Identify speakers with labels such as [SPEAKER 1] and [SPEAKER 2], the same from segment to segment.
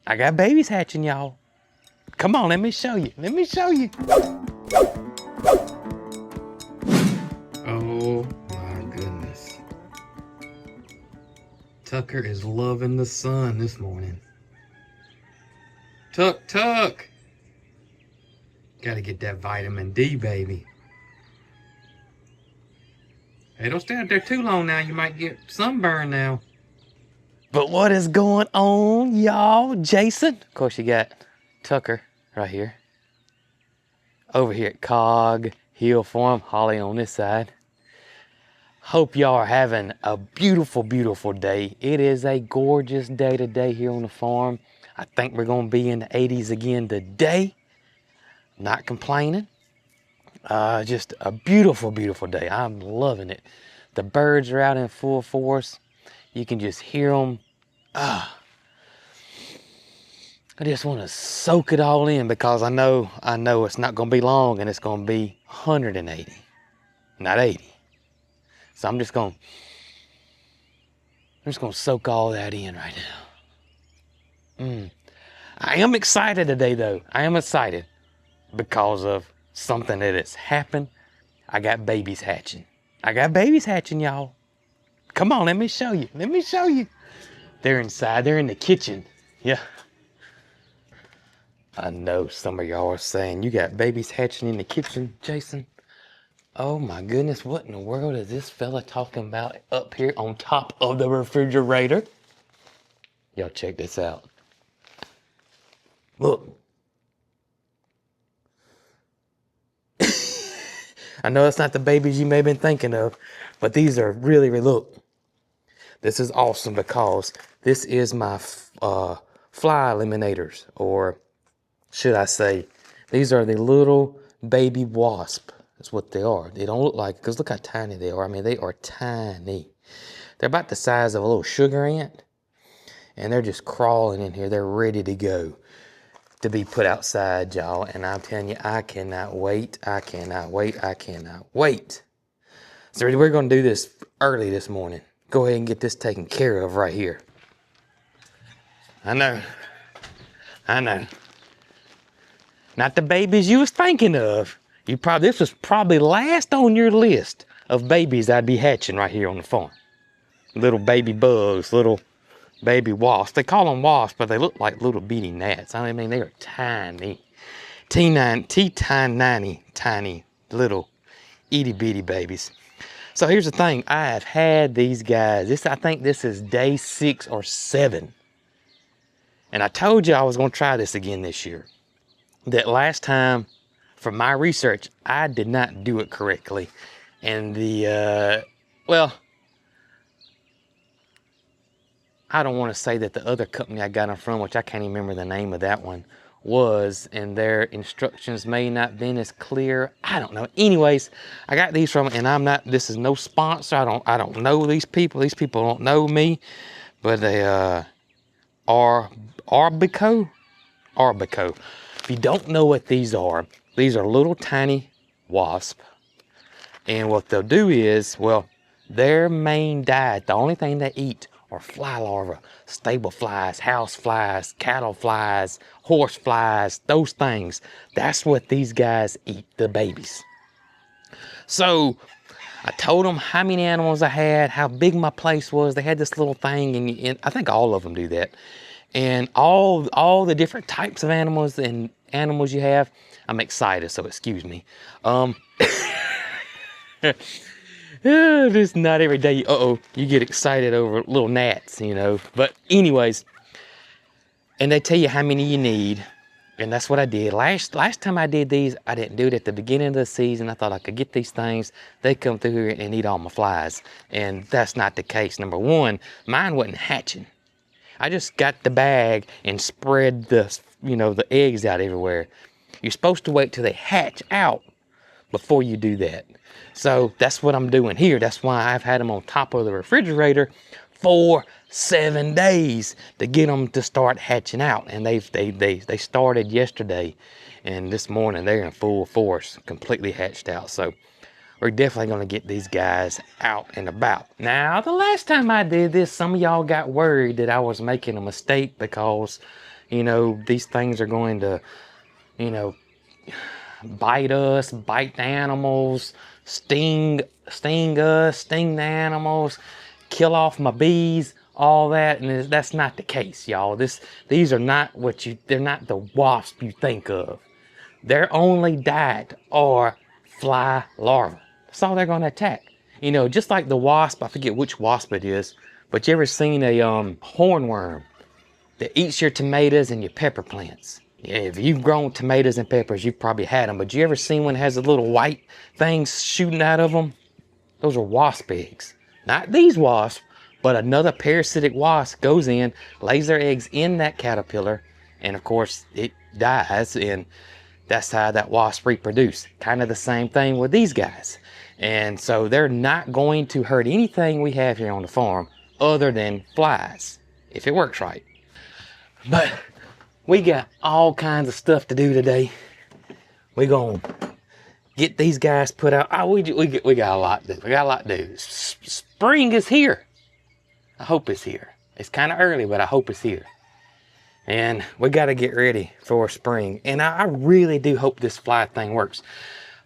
[SPEAKER 1] I got babies hatching, y'all. Come on, let me show you. Let me show you. Oh my goodness. Tucker is loving the sun this morning. Tuck. Gotta get that vitamin D, baby. Hey, don't stand up there too long now. You might get sunburn now. But what is going on, y'all? Jason? Of course, you got Tucker right here. Over here at Cog Hill Farm, Holly on this side. Hope y'all are having a beautiful, beautiful day. It is a gorgeous day today here on the farm. I think we're gonna be in the 80s again today. Not complaining. Just a beautiful, beautiful day. I'm loving it. The birds are out in full force. You can just hear them. I just want to soak it all in because I know it's not going to be long and it's going to be 180, not 80. So I'm just going to soak all that in right now. I am excited today though. I am excited because of something that has happened. I got babies hatching. Y'all. Come on, let me show you. Let me show you. They're inside. They're in the kitchen. Yeah. I know some of y'all are saying, you got babies hatching in the kitchen, Jason? Oh my goodness, what in the world is this fella talking about up here on top of the refrigerator? Y'all check this out. Look. I know it's not the babies you may have been thinking of, but these are really, look. This is awesome because this is my fly eliminators, or should I say, these are the little baby wasp. That's what they are. They don't look like, because look how tiny they are. I mean, they are tiny. They're about the size of a little sugar ant, and they're just crawling in here. They're ready to go to be put outside, y'all. And I'm telling you, I cannot wait. I cannot wait. So we're going to do this early this morning. Go ahead and get this taken care of right here. I know. Not the babies you was thinking of. This was probably last on your list of babies I'd be hatching right here on the farm. Little baby bugs, little baby wasps. They call them wasps, but they look like little bitty gnats. I mean, they are tiny. Tiny little itty bitty babies. So here's the thing. I have had these guys. I think this is day 6 or 7. And I told you I was going to try this again this year. That last time, from my research, I did not do it correctly. And well, I don't want to say that the other company I got them from, which I can't even remember the name of that one, and their instructions may not have been as clear. I don't know. Anyways, I got these from, and this is no sponsor. I don't know these people. These people don't know me, but they Arbico. If you don't know what these are little tiny wasps. And what they'll do is, well, their main diet, the only thing they eat are fly larvae, stable flies, house flies, cattle flies, horse flies, those things. That's what these guys eat, the babies. So I told them how many animals I had, how big my place was. They had this little thing, and I think all of them do that. And all the different types of animals and animals you have. I'm excited, so excuse me. It's not every day, you get excited over little gnats, you know. But anyways, and they tell you how many you need, and that's what I did. Last time I did these, I didn't do it at the beginning of the season. I thought I could get these things. They come through here and eat all my flies, and that's not the case. Number one, mine wasn't hatching. I just got the bag and spread the eggs out everywhere. You're supposed to wait till they hatch out before you do that. So that's what I'm doing here. That's why I've had them on top of the refrigerator for 7 days to get them to start hatching out. And they started yesterday, and this morning they're in full force, completely hatched out. So we're definitely going to get these guys out and about. Now, the last time I did this, some of y'all got worried that I was making a mistake because, You know, these things are going to, you know, bite us, bite the animals, sting us, sting the animals, kill off my bees, all that. And that's not the case, y'all. These are not they're not the wasps you think of. Their only diet are fly larvae. That's all they're going to attack. You know, just like the wasp, I forget which wasp it is, but you ever seen a hornworm that eats your tomatoes and your pepper plants? Yeah, if you've grown tomatoes and peppers, you've probably had them, but you ever seen one that has a little white things shooting out of them? Those are wasp eggs. Not these wasps, but another parasitic wasp goes in, lays their eggs in that caterpillar, and of course it dies, and that's how that wasp reproduce. Kind of the same thing with these guys. And so they're not going to hurt anything we have here on the farm other than flies, if it works right. But we got all kinds of stuff to do today. We're going to get these guys put out. Oh, we got a lot to do. We got a lot to do. Spring is here. I hope it's here. It's kind of early, but I hope it's here. And we got to get ready for spring. And I really do hope this fly thing works.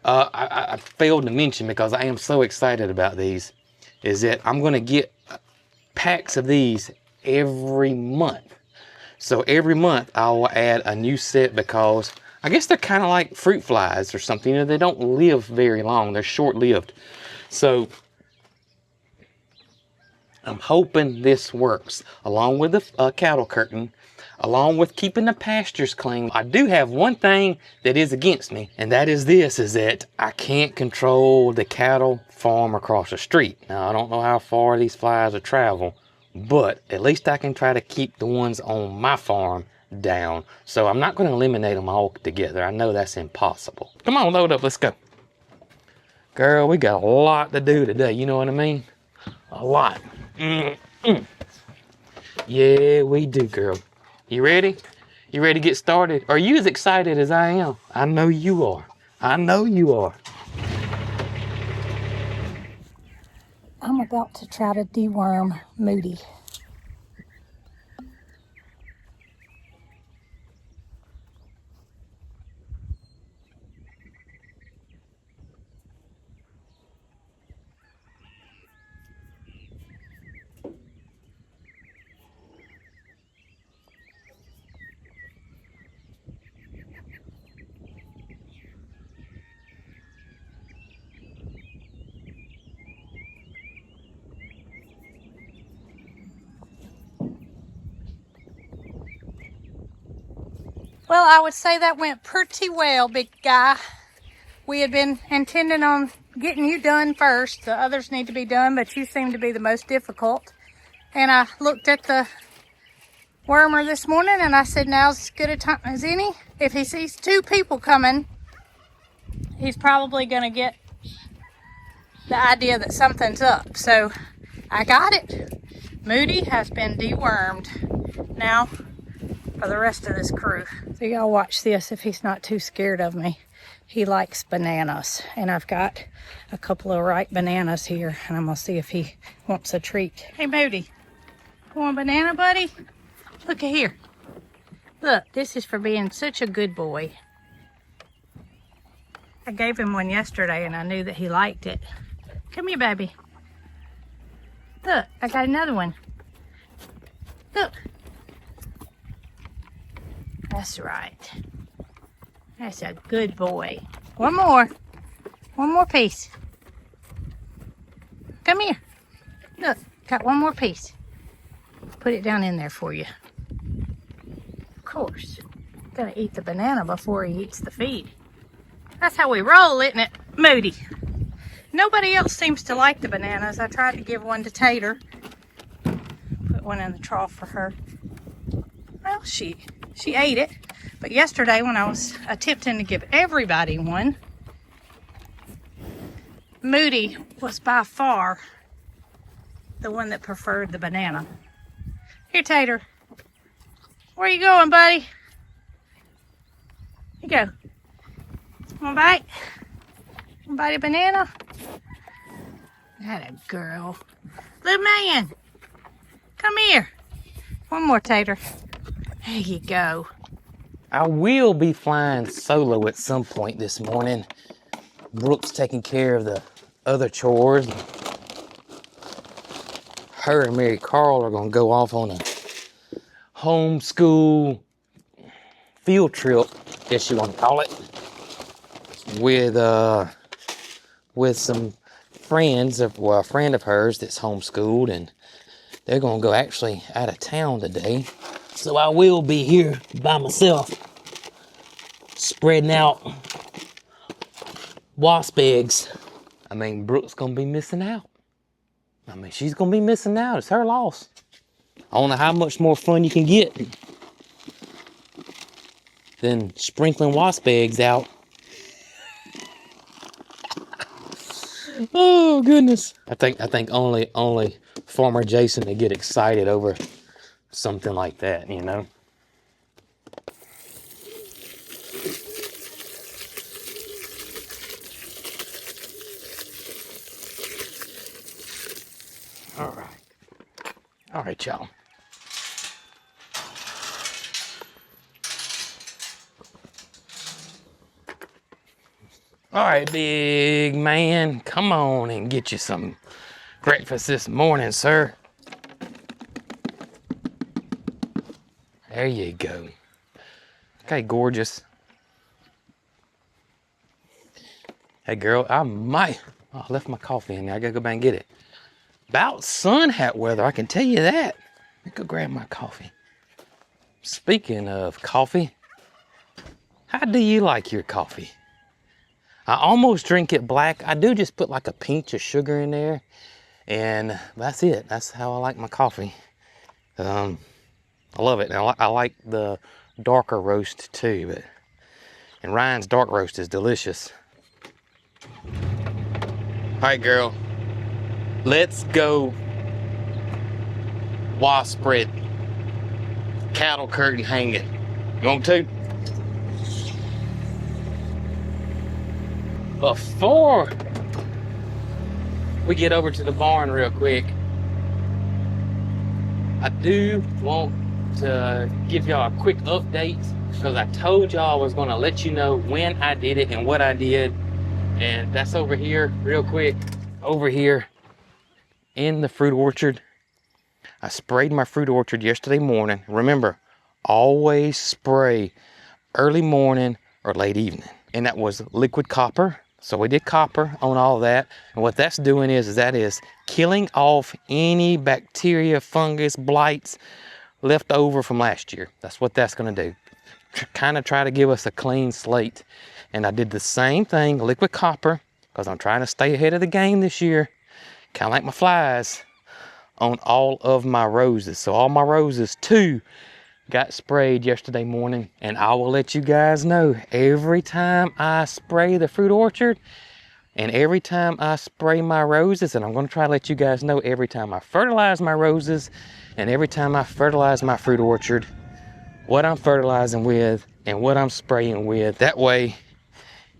[SPEAKER 1] I failed to mention, because I am so excited about these, is that I'm going to get packs of these every month. So every month I will add a new set, because I guess they're kind of like fruit flies or something. You know, they don't live very long. They're short-lived. So I'm hoping this works, along with the cattle curtain, along with keeping the pastures clean. I do have one thing that is against me, and that is this, is that I can't control the cattle farm across the street. Now, I don't know how far these flies will travel, but at least I can try to keep the ones on my farm down. So I'm not going to eliminate them all together. I know that's impossible. Come on, load up, let's go. Girl, we got a lot to do today, you know what I mean? A lot. Yeah, we do, girl. You ready? You ready to get started? Are you as excited as I am? I know you are. I know you are.
[SPEAKER 2] I'm about to try to deworm Moody. Well, I would say that went pretty well, big guy. We had been intending on getting you done first. The others need to be done, but you seem to be the most difficult. And I looked at the wormer this morning and I said, now's as good a time as any. If he sees two people coming, he's probably going to get the idea that something's up. So I got it. Moody has been dewormed. Now, for the rest of this crew. So y'all watch this if he's not too scared of me. He likes bananas, and I've got a couple of ripe bananas here, and I'm gonna see if he wants a treat. Hey Moody, you want a banana, buddy? Look at here. Look, this is for being such a good boy. I gave him one yesterday and I knew that he liked it. Come here, baby. Look, I got another one. Look. That's right. That's a good boy. One more. One more piece. Come here. Look, got one more piece. Put it down in there for you. Of course. Gotta eat the banana before he eats the feed. That's how we roll, isn't it, Moody? Nobody else seems to like the bananas. I tried to give one to Tater. Put one in the trough for her. Well, she ate it. But yesterday when I was attempting to give everybody one, Moody was by far the one that preferred the banana. Here, Tater. Where you going, buddy? Here you go. Want to bite? Want to bite a banana? That a girl. Little man. Come here. One more, Tater. There you go.
[SPEAKER 1] I will be flying solo at some point this morning. Brooke's taking care of the other chores. Her and Mary Carl are gonna go off on a homeschool field trip, guess you want to call it, with some friends of, well, a friend of hers that's homeschooled, and they're gonna go actually out of town today. So I will be here by myself, spreading out wasp eggs. I mean, Brooke's gonna be missing out. I mean, she's gonna be missing out. It's her loss. I don't know how much more fun you can get than sprinkling wasp eggs out. Oh goodness! I think only Farmer Jason would get excited over something like that, you know. All right, y'all. All right, big man, come on and get you some breakfast this morning, sir. There you go. Okay, gorgeous. Hey, girl, I left my coffee in there. I gotta go back and get it. About sun hat weather, I can tell you that. Let me go grab my coffee. Speaking of coffee, how do you like your coffee? I almost drink it black. I do just put like a pinch of sugar in there, and that's it. That's how I like my coffee. I love it. And I like the darker roast too, and Ryan's dark roast is delicious. All right, girl, let's go wasp spread, cattle curtain hanging. You want to? Before we get over to the barn real quick, I do want to give y'all a quick update, because I told y'all I was going to let you know when I did it and what I did. And that's over here real quick. Over here in the fruit orchard, I sprayed my fruit orchard yesterday morning. Remember, always spray early morning or late evening. And that was liquid copper. So we did copper on all that. And what that's doing is that is killing off any bacteria, fungus, blights left over from last year. That's what that's going to do. Kind of try to give us a clean slate. And I did the same thing, liquid copper, because I'm trying to stay ahead of the game this year. Kind of like my flies, on all of my roses. So all my roses too got sprayed yesterday morning, and I will let you guys know every time I spray the fruit orchard and every time I spray my roses, and I'm going to try to let you guys know every time I fertilize my roses and every time I fertilize my fruit orchard, what I'm fertilizing with and what I'm spraying with. That way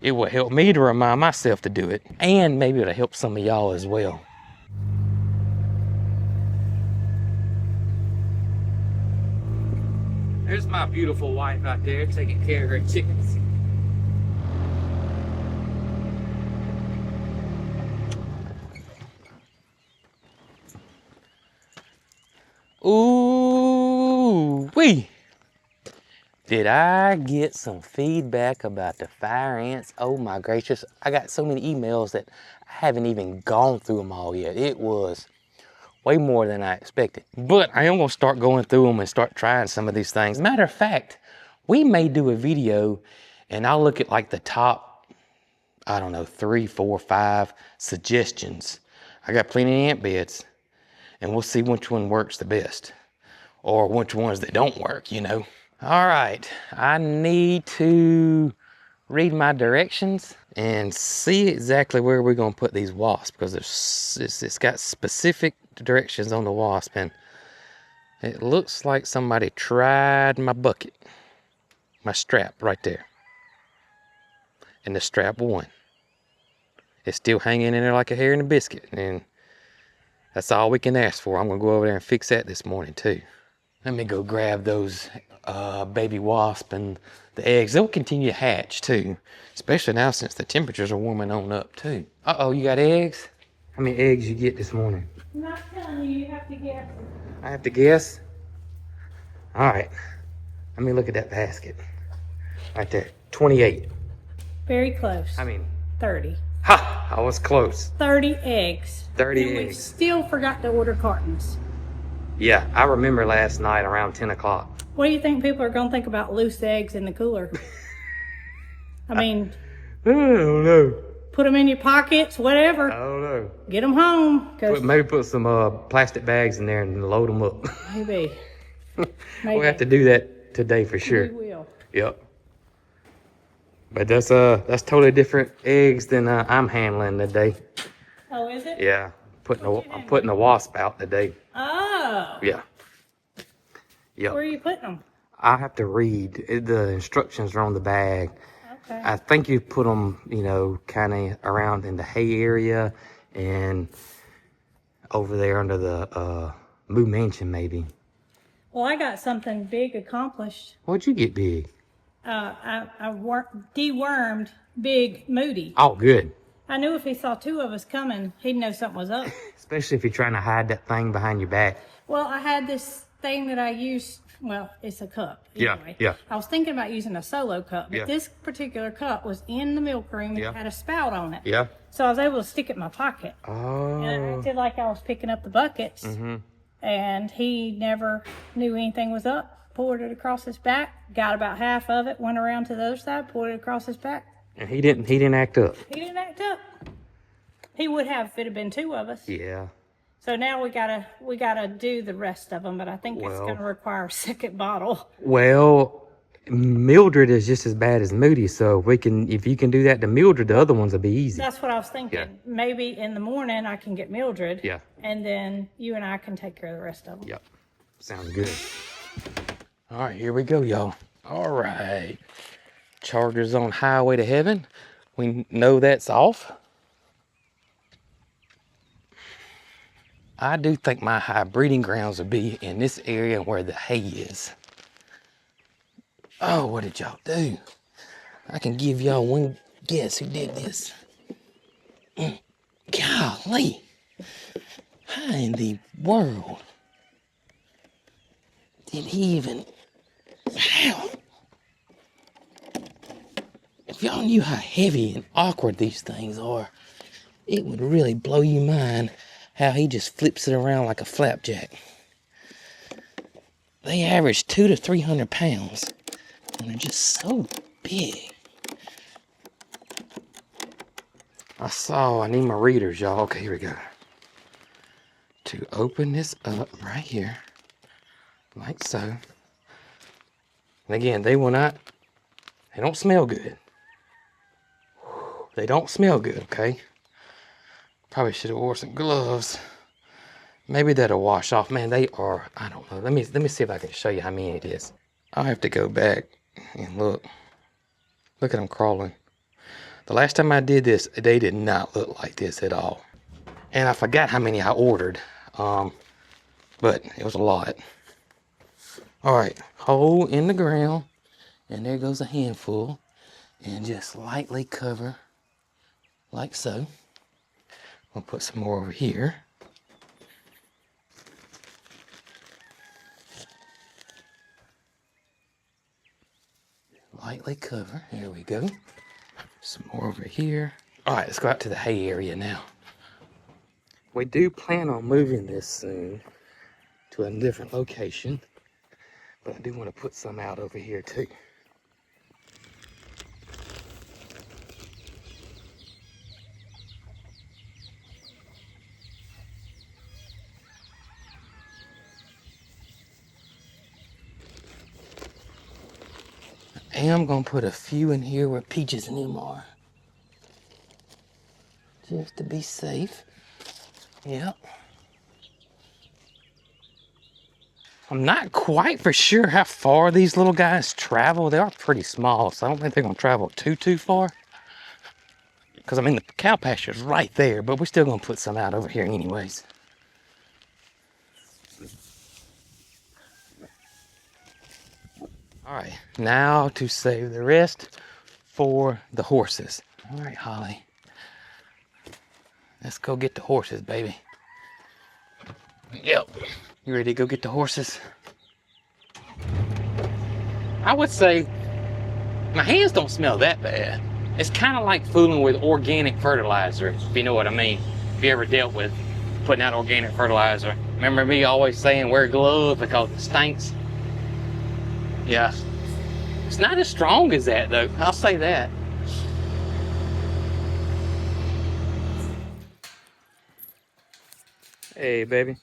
[SPEAKER 1] it will help me to remind myself to do it, and maybe it'll help some of y'all as well. There's my beautiful wife out there taking care of her chickens. Ooh wee! Did I get some feedback about the fire ants? Oh my gracious, I got so many emails that I haven't even gone through them all yet. It was way more than I expected. But I am gonna start going through them and start trying some of these things. Matter of fact, we may do a video and I'll look at like the top, I don't know, 3, 4, 5 suggestions. I got plenty of ant beds, and we'll see which one works the best, or which ones that don't work, you know. All right, I need to read my directions and see exactly where we're gonna put these wasps, because it's got specific directions on the wasp, and it looks like somebody tried my bucket, my strap right there, and the strap won. It's still hanging in there like a hair in a biscuit, and that's all we can ask for. I'm gonna go over there and fix that this morning too. Let me go grab those baby wasp and the eggs. They'll continue to hatch too, especially now since the temperatures are warming on up too. Uh-oh, you got eggs? How many eggs you get this morning?
[SPEAKER 2] I'm not telling you, you have to guess.
[SPEAKER 1] I have to guess? All right, let me look at that basket. Right there, 28.
[SPEAKER 2] Very close.
[SPEAKER 1] I mean,
[SPEAKER 2] 30.
[SPEAKER 1] ha, I was close.
[SPEAKER 2] 30 eggs.
[SPEAKER 1] 30
[SPEAKER 2] and
[SPEAKER 1] eggs.
[SPEAKER 2] We still forgot to order cartons.
[SPEAKER 1] Yeah, I remember last night around 10 o'clock.
[SPEAKER 2] What do you think people are going to think about loose eggs in the cooler? I mean,
[SPEAKER 1] I don't know.
[SPEAKER 2] put them in your pockets, whatever.
[SPEAKER 1] I don't know.
[SPEAKER 2] Get them home.
[SPEAKER 1] Maybe put some plastic bags in there and load them up.
[SPEAKER 2] Maybe.
[SPEAKER 1] We'll have to do that today for sure.
[SPEAKER 2] We will.
[SPEAKER 1] Yep. But that's totally different eggs than I'm handling today.
[SPEAKER 2] Oh, is it?
[SPEAKER 1] Yeah, I'm putting a wasp out today.
[SPEAKER 2] Oh.
[SPEAKER 1] Yeah. Yep.
[SPEAKER 2] Where are you putting them?
[SPEAKER 1] I have to read. The instructions are on the bag.
[SPEAKER 2] Okay.
[SPEAKER 1] I think you put them, you know, kind of around in the hay area and over there under the Moo Mansion maybe.
[SPEAKER 2] Well, I got something big accomplished.
[SPEAKER 1] What'd you get big?
[SPEAKER 2] I dewormed Big Moody.
[SPEAKER 1] Oh, good.
[SPEAKER 2] I knew if he saw two of us coming, he'd know something was up.
[SPEAKER 1] Especially if you're trying to hide that thing behind your back.
[SPEAKER 2] Well, I had this thing that I use. Well, it's a cup.
[SPEAKER 1] Yeah,
[SPEAKER 2] Anyway.
[SPEAKER 1] yeah.
[SPEAKER 2] I was thinking about using a solo cup, but
[SPEAKER 1] Yeah.
[SPEAKER 2] this particular cup was in the milk room and
[SPEAKER 1] Yeah.
[SPEAKER 2] it had a spout on it.
[SPEAKER 1] Yeah.
[SPEAKER 2] So I was able to stick it in my pocket.
[SPEAKER 1] Oh.
[SPEAKER 2] And I acted like I was picking up the buckets.
[SPEAKER 1] Mm-hmm.
[SPEAKER 2] And he never knew anything was up. Poured it across his back, got about half of it, went around to the other side, poured it across his back.
[SPEAKER 1] And he didn't act up.
[SPEAKER 2] He didn't act up. He would have if it had been two of us.
[SPEAKER 1] Yeah.
[SPEAKER 2] So now we gotta do the rest of them, but I think it's gonna require a second bottle.
[SPEAKER 1] Well, Mildred is just as bad as Moody, so if you can do that to Mildred, the other ones will be easy.
[SPEAKER 2] That's what I was thinking.
[SPEAKER 1] Yeah.
[SPEAKER 2] Maybe in the morning I can get Mildred.
[SPEAKER 1] Yeah.
[SPEAKER 2] And then you and I can take care of the rest of them.
[SPEAKER 1] Yep. Sounds good. All right, here we go, y'all. All right. Chargers on highway to heaven. We know that's off. I do think my high breeding grounds will be in this area where the hay is. Oh, what did y'all do? I can give y'all one guess who did this. Golly. How in the world did he even... How? If y'all knew how heavy and awkward these things are, it would really blow your mind how he just flips it around like a flapjack. They average 200 to 300 pounds, and they're just so big. I need my readers, y'all. Okay, here we go. To open this up right here, like so. And again, they don't smell good. They don't smell good, okay? Probably should have wore some gloves. Maybe that'll wash off. Man, they are, I don't know. Let me see if I can show you how many it is. I'll have to go back and look. Look at them crawling. The last time I did this, they did not look like this at all. And I forgot how many I ordered. But it was a lot. All right, hole in the ground. And there goes a handful. And just lightly cover like so. I'll put some more over here. Lightly cover. There we go. Some more over here. All right, let's go out to the hay area now. We do plan on moving this soon to a different location, but I do want to put some out over here too. I am going to put a few in here where Peaches and them are. Just to be safe. Yep. I'm not quite for sure how far these little guys travel. They are pretty small, so I don't think they're going to travel too far. Because, I mean, the cow pasture's right there, but we're still going to put some out over here anyways. All right, now to save the rest for the horses. All right, Holly. Let's go get the horses, baby. Yep. You ready to go get the horses? I would say my hands don't smell that bad. It's kind of like fooling with organic fertilizer, if you know what I mean. If you ever dealt with putting out organic fertilizer. Remember me always saying wear gloves because it stinks? Yeah. It's not as strong as that though, I'll say that. Hey, baby.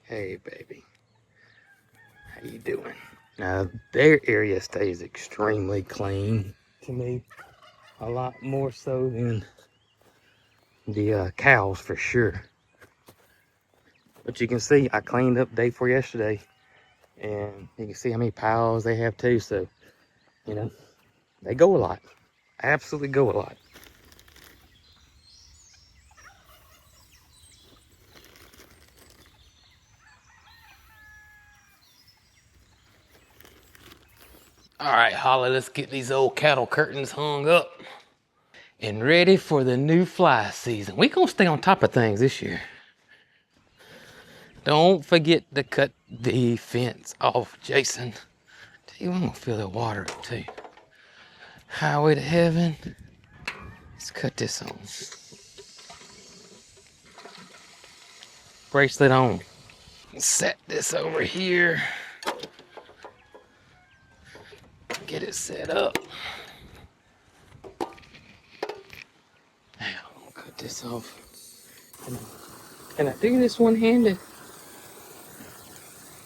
[SPEAKER 1] Hey, baby. How you doing? Now, their area stays extremely clean to me. A lot more so than the cows for sure. But you can see I cleaned up day before yesterday. And you can see how many piles they have too. So, you know, they go a lot. Absolutely go a lot. All right, Holly, let's get these old cattle curtains hung up and ready for the new fly season. We're gonna stay on top of things this year. Don't forget to cut the fence off, Jason. Tell you, I'm gonna fill the water up too. Highway to heaven. Let's cut this on. Bracelet on. Set this over here. Get it set up. Now, I'll cut this off. Can I do this one-handed?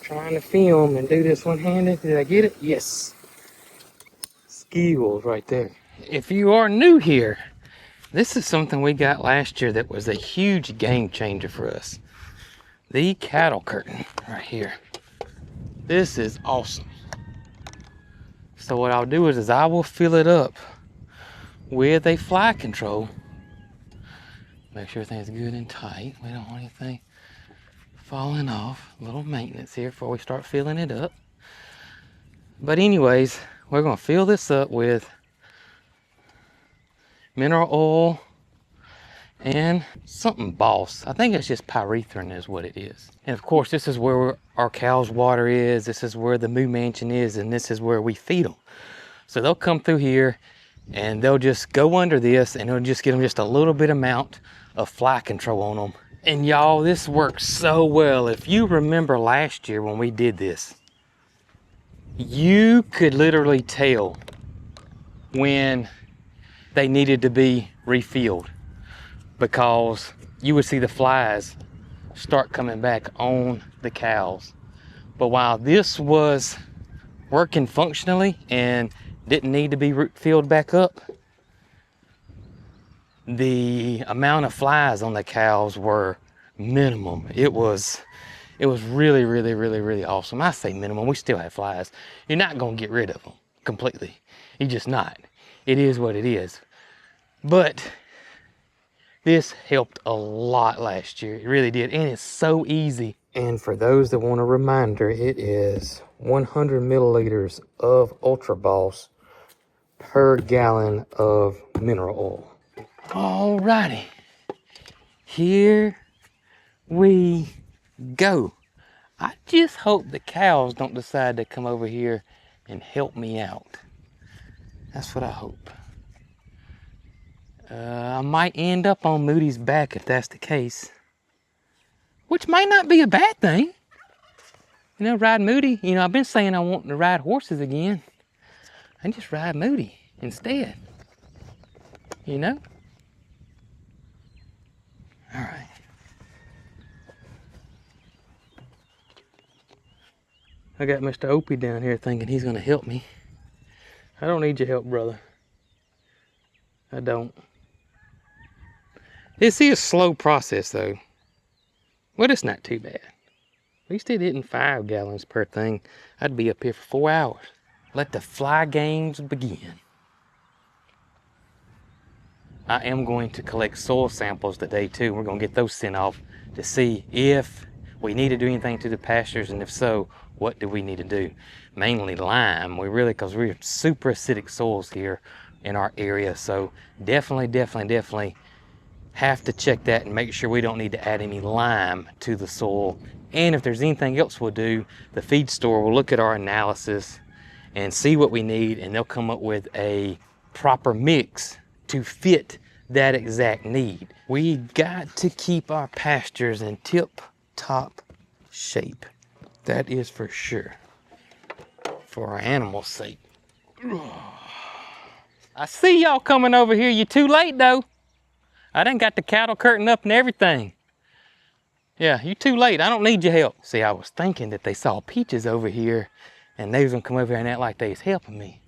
[SPEAKER 1] Trying to film and do this one-handed. Did I get it? Yes. Skills right there. If you are new here, this is something we got last year that was a huge game changer for us. The cattle curtain right here. This is awesome. So what I'll do is I will fill it up with a fly control. Make sure everything's good and tight. We don't want anything falling off. A little maintenance here before we start filling it up. But anyways, we're gonna fill this up with mineral oil and something boss. I think it's just pyrethrin is what it is. And of course, this is where our cows' water is. This is where the moo mansion is, and this is where we feed them. So they'll come through here and they'll just go under this and it'll just get them just a little bit amount of fly control on them. And y'all, this works so well. If you remember last year when we did this, you could literally tell when they needed to be refilled, because you would see the flies start coming back on the cows. But while this was working functionally and didn't need to be filled back up, the amount of flies on the cows were minimum. It was really, really, really, really awesome. I say minimum, we still have flies. You're not gonna get rid of them completely. You're just not. It is what it is. But this helped a lot last year. It really did. And it's so easy. And for those that want a reminder, it is 100 milliliters of Ultra Boss per gallon of mineral oil. Alrighty. Here we go. I just hope the cows don't decide to come over here and help me out. That's what I hope. I might end up on Moody's back if that's the case, which might not be a bad thing. You know, ride Moody. You know, I've been saying I want to ride horses again. I just ride Moody instead. You know? All right. I got Mr. Opie down here thinking he's going to help me. I don't need your help, brother. I don't. This is a slow process, though. Well, it's not too bad. At least it isn't 5 gallons per thing. I'd be up here for 4 hours. Let the fly games begin. I am going to collect soil samples today, too. We're going to get those sent off to see if we need to do anything to the pastures, and if so, what do we need to do? Mainly lime. We really, because we're super acidic soils here in our area, so definitely have to check that and make sure we don't need to add any lime to the soil. And if there's anything else we'll do, the feed store will look at our analysis and see what we need, and they'll come up with a proper mix to fit that exact need. We got to keep our pastures in tip-top shape. That is for sure, for our animals' sake. I see y'all coming over here. You're too late though. I done got the cattle curtain up and everything. Yeah, you're too late. I don't need your help. See, I was thinking that they saw Peaches over here and they was gonna come over here and act like they was helping me.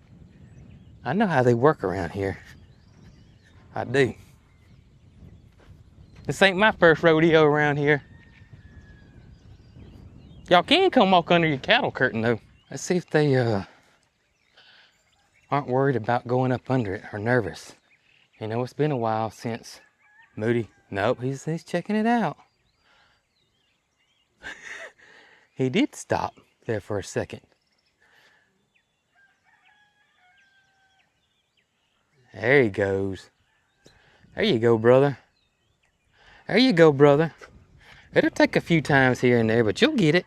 [SPEAKER 1] I know how they work around here. I do. This ain't my first rodeo around here. Y'all can come walk under your cattle curtain though. Let's see if they aren't worried about going up under it or nervous. You know, it's been a while since Moody. Nope, he's checking it out. He did stop there for a second. There he goes. There you go, brother. There you go, brother. It'll take a few times here and there, but you'll get it.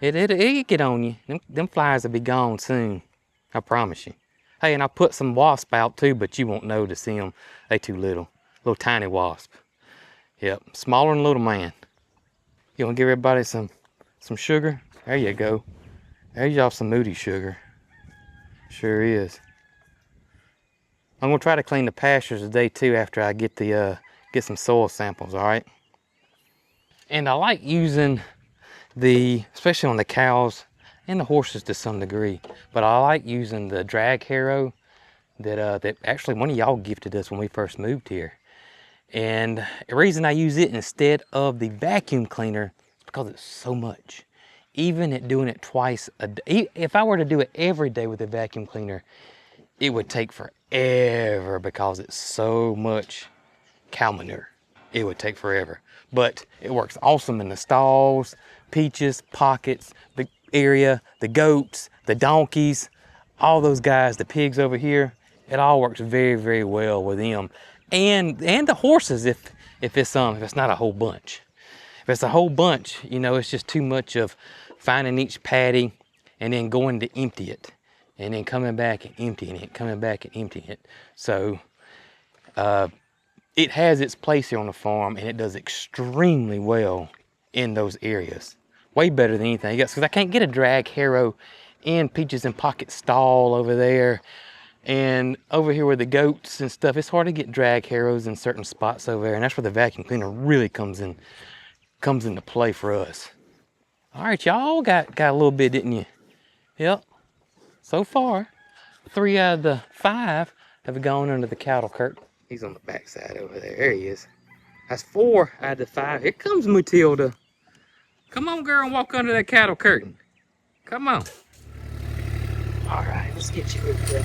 [SPEAKER 1] It'll get on you. Them flies will be gone soon. I promise you. Hey, and I put some wasp out too, but you won't know to see them. They too little. Little tiny wasp. Yep, smaller than little man. You wanna give everybody some sugar? There you go. There's y'all some Moody sugar. Sure is. I'm gonna try to clean the pastures today too after I get get some soil samples, all right? And I like using especially on the cows and the horses to some degree, but I like using the drag harrow that actually one of y'all gifted us when we first moved here. And the reason I use it instead of the vacuum cleaner is because it's so much. Even at doing it twice a day, if I were to do it every day with a vacuum cleaner, it would take forever because it's so much cow manure. It would take forever. But it works awesome in the stalls, Peaches, pockets, the area, the goats, the donkeys, all those guys, the pigs over here. It all works very well with them. And the horses if it's not a whole bunch. If it's a whole bunch, you know, it's just too much of finding each paddy and then going to empty it and then coming back and emptying it, coming back and emptying it. So it has its place here on the farm, and it does extremely well in those areas. Way better than anything else, because I can't get a drag harrow in Peaches and Pocket stall over there. And over here with the goats and stuff, it's hard to get drag harrows in certain spots over there, and that's where the vacuum cleaner really comes into play for us. All right, y'all got a little bit, didn't you? Yep. So far, 3 out of the 5 have gone under the cattle curtain. He's on the back side over there. There he is. That's 4 out of the 5. Here comes Matilda. Come on, girl, and walk under that cattle curtain. Come on. All right, let's get you real quick.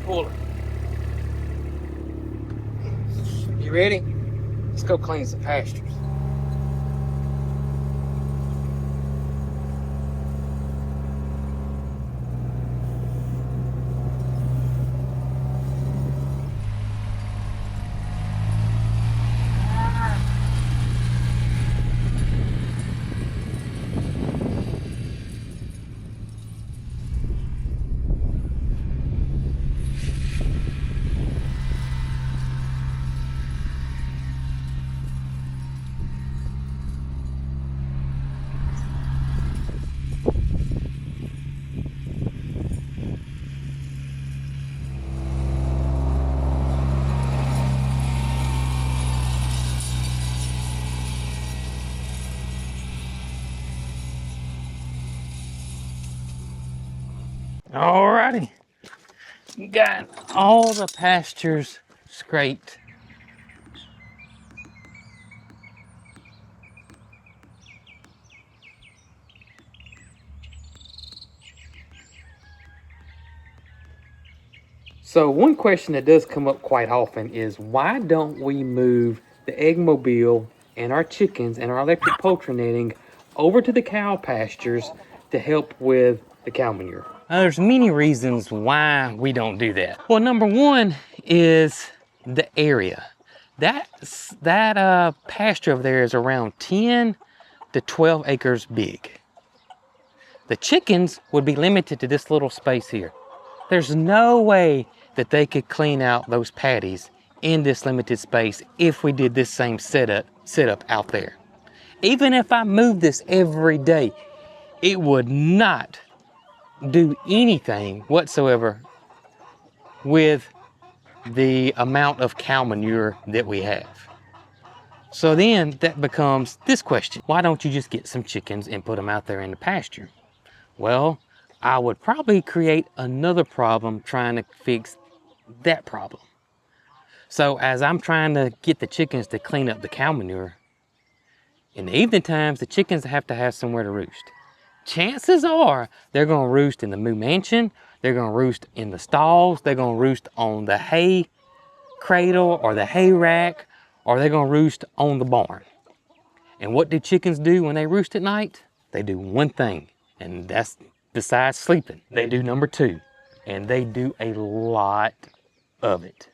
[SPEAKER 1] Pull her. You ready? Let's go clean some pastures. Alrighty, got all the pastures scraped. So one question that does come up quite often is, why don't we move the eggmobile and our chickens and our electric poultry netting over to the cow pastures to help with the cow manure. Now, there's many reasons why we don't do that. Well, number one is the area. That pasture over there is around 10 to 12 acres big. The chickens would be limited to this little space here. There's no way that they could clean out those patties in this limited space if we did this same setup out there. Even if I moved this every day, it would not do anything whatsoever with the amount of cow manure that we have. So then that becomes this question: why don't you just get some chickens and put them out there in the pasture? Well, I would probably create another problem trying to fix that problem. So as I'm trying to get the chickens to clean up the cow manure, in the evening times, the chickens have to have somewhere to roost. Chances are they're gonna roost in the moo mansion, they're gonna roost in the stalls, they're gonna roost on the hay cradle or the hay rack, or they're gonna roost on the barn. And what do chickens do when they roost at night? They do one thing, and that's besides sleeping. They do number two, and they do a lot of it.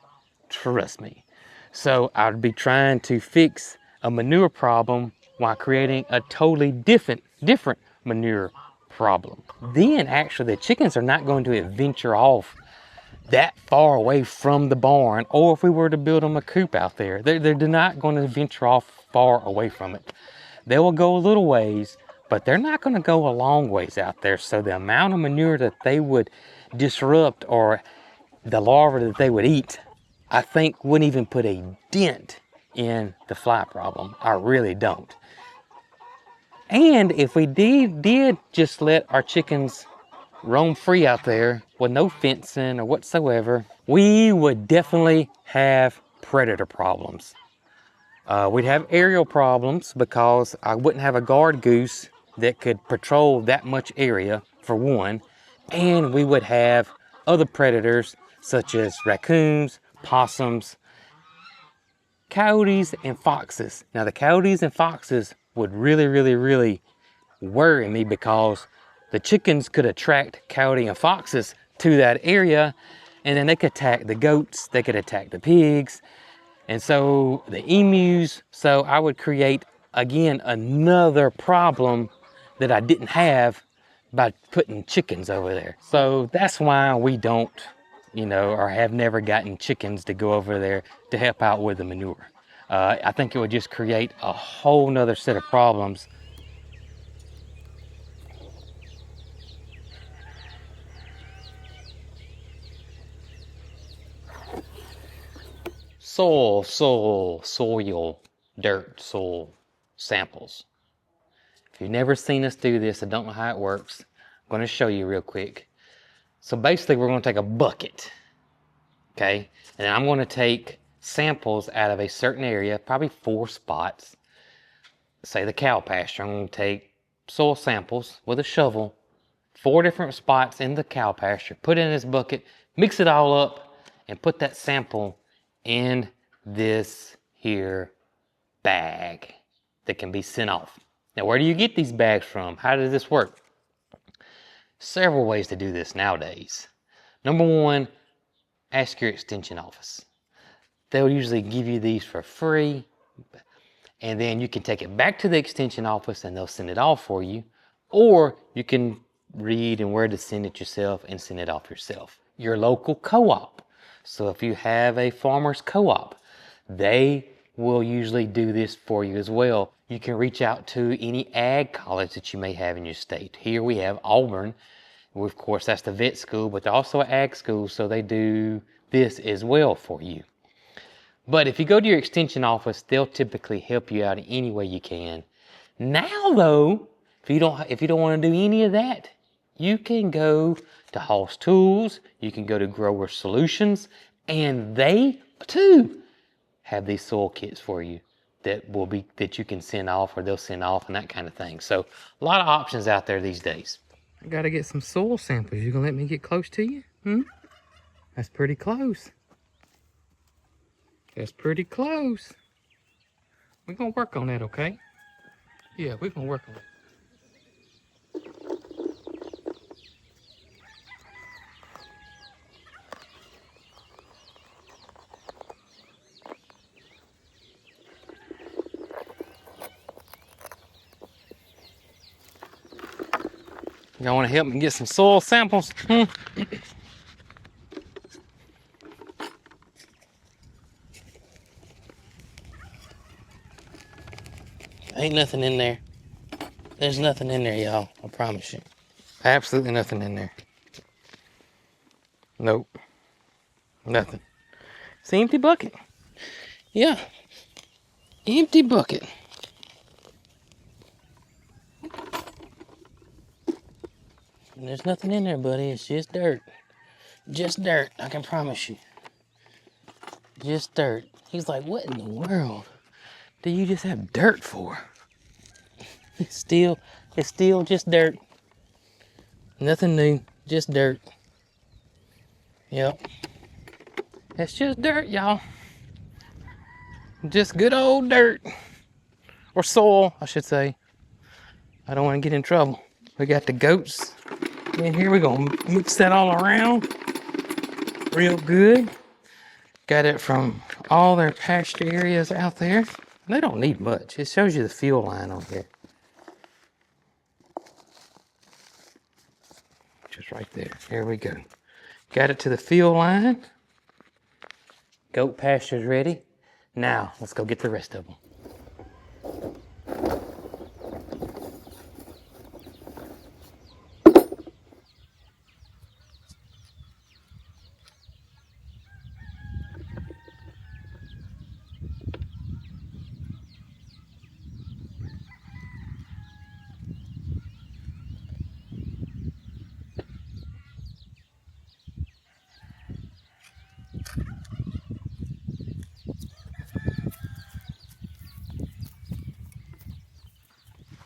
[SPEAKER 1] Trust me. So I'd be trying to fix a manure problem while creating a totally different manure problem. Then actually the chickens are not going to venture off that far away from the barn, or if we were to build them a coop out there, they're not going to venture off far away from it. They will go a little ways, but they're not going to go a long ways out there. So the amount of manure that they would disrupt, or the larvae that they would eat, I think wouldn't even put a dent in the fly problem. I really don't. And if we did just let our chickens roam free out there with no fencing or whatsoever, we would definitely have predator problems. We'd have aerial problems because I wouldn't have a guard goose that could patrol that much area, for one, and we would have other predators such as raccoons, possums, coyotes, and foxes. Now the coyotes and foxes would really worry me because the chickens could attract coyote and foxes to that area, and then they could attack the goats, they could attack the pigs, and so the emus. So I would create, again, another problem that I didn't have by putting chickens over there. So that's why we don't, or have never gotten chickens to go over there to help out with the manure. I think it would just create a whole nother set of problems. Soil, dirt, soil samples. If you've never seen us do this and don't know how it works, I'm going to show you real quick. So basically we're going to take a bucket, okay? And I'm going to take samples out of a certain area, probably 4 spots. Say the cow pasture. I'm going to take soil samples with a shovel, 4 different spots in the cow pasture, put it in this bucket, mix it all up, and put that sample in this here bag that can be sent off. Now, where do you get these bags from? How does this work? Several ways to do this nowadays. Number one, ask your extension office. They'll usually give you these for free, and then you can take it back to the extension office and they'll send it off for you, or you can read and where to send it yourself and send it off yourself. Your local co-op. So if you have a farmer's co-op, they will usually do this for you as well. You can reach out to any ag college that you may have in your state. Here we have Auburn. Of course, that's the vet school, but they're also an ag school, so they do this as well for you. But if you go to your extension office, they'll typically help you out in any way you can. Now though, if you don't want to do any of that, you can go to Hoss Tools, you can go to Grower Solutions, and they too have these soil kits for you that you can send off, or they'll send off, and that kind of thing. So a lot of options out there these days. I gotta get some soil samples. You gonna let me get close to you? That's pretty close. That's pretty close. We're gonna work on that, okay? Yeah, we're gonna work on it. Y'all wanna help me get some soil samples? Ain't nothing in there. There's nothing in there, y'all. I promise you. Absolutely nothing in there. Nope. Nothing. It's an empty bucket. Yeah. Empty bucket. And there's nothing in there, buddy. It's just dirt. Just dirt. I can promise you. Just dirt. He's like, what in the world do you just have dirt for? It's still just dirt. Nothing new. Just dirt. Yep. It's just dirt, y'all. Just good old dirt. Or soil, I should say. I don't want to get in trouble. We got the goats in here. We're going to mix that all around real good. Got it from all their pasture areas out there. They don't need much. It shows you the field line on here. Just right there. Here we go. Got it to the field line. Goat pasture's ready. Now, let's go get the rest of them.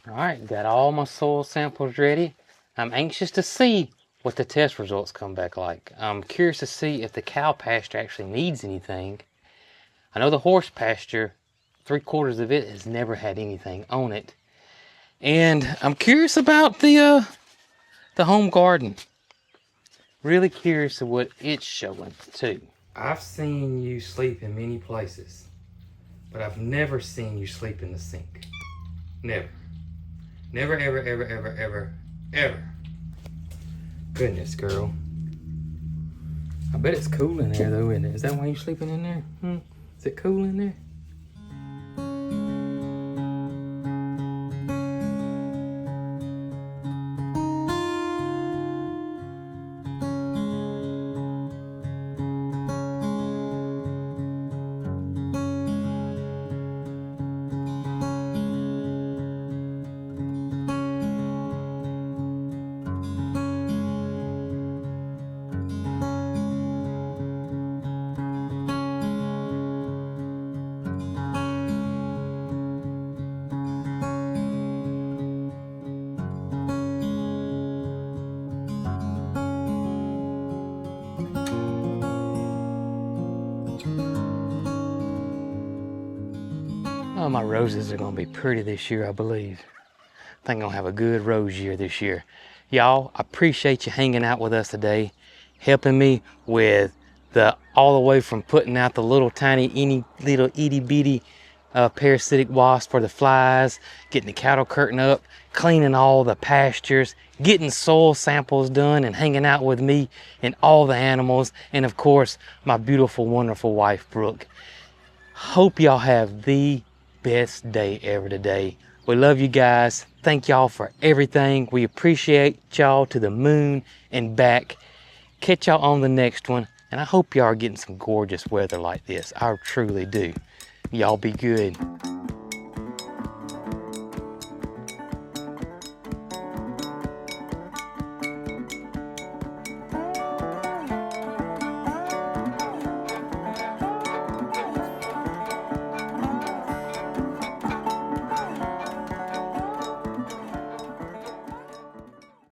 [SPEAKER 1] All right, got all my soil samples ready. I'm anxious to see what the test results come back like. I'm curious to see if the cow pasture actually needs anything. I know the horse pasture, 3/4 of it has never had anything on it. And I'm curious about the home garden. Really curious of what it's showing too. I've seen you sleep in many places, but I've never seen you sleep in the sink. Never. Never, ever, ever, ever, ever, ever. Goodness, girl. I bet it's cool in there though, isn't it? Is that why you're sleeping in there? Is it cool in there? Oh, my roses are gonna be pretty this year, I believe. I think I'm gonna have a good rose year this year. Y'all, I appreciate you hanging out with us today, helping me with all the way from putting out the little tiny, little itty bitty parasitic wasp for the flies, getting the cattle curtain up, cleaning all the pastures, getting soil samples done, and hanging out with me and all the animals, and of course, my beautiful, wonderful wife, Brooke. Hope y'all have the best day ever today. We love you guys. Thank y'all for everything. We appreciate y'all to the moon and back. Catch y'all on the next one. And I hope y'all are getting some gorgeous weather like this. I truly do. Y'all be good.